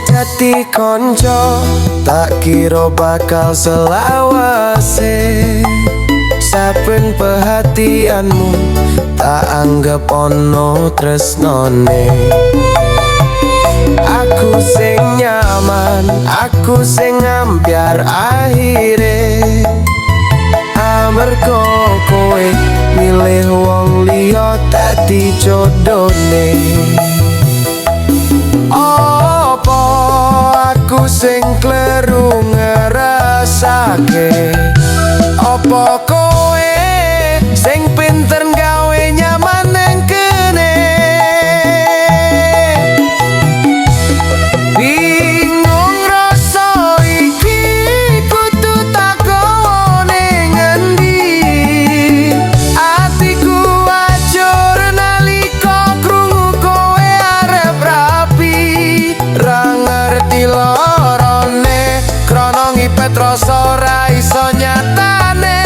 dadi konco, tak kira bakal selawase. Saben perhatianmu tak anggap ono tresnone. Aku sing nyaman, aku sing ngambyar akhire. Amarga kowe milih wong liya dadi jodone. Apa aku sing kleru ngerasake? Apa kowe sing pinter gawe nyaman nang kene? Bingung rasa iki kudu tak gawa ning endi. Atiku ajur nalika krungu kowe arep rapi. Ra ngerti lorone krana ngipet rasa ora iso nyatane.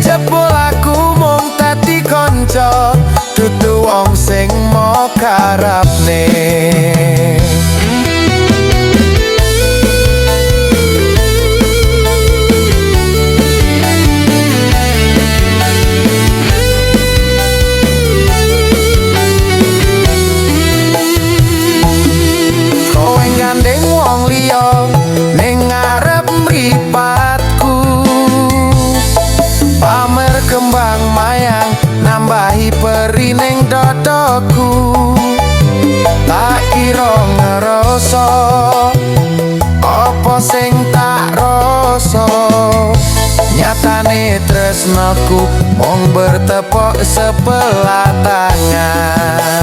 Jebul aku mung dadi kanca, dudu wong sing mokarapne. Kowe gandeng wong liya ning ngarep mripatku, pamer kembang mayang nambahi peri ning dadaku. Tak kira ngerasa apa sing tak rasa. Nyatane tresnaku mung bertepuk sebelah tangan.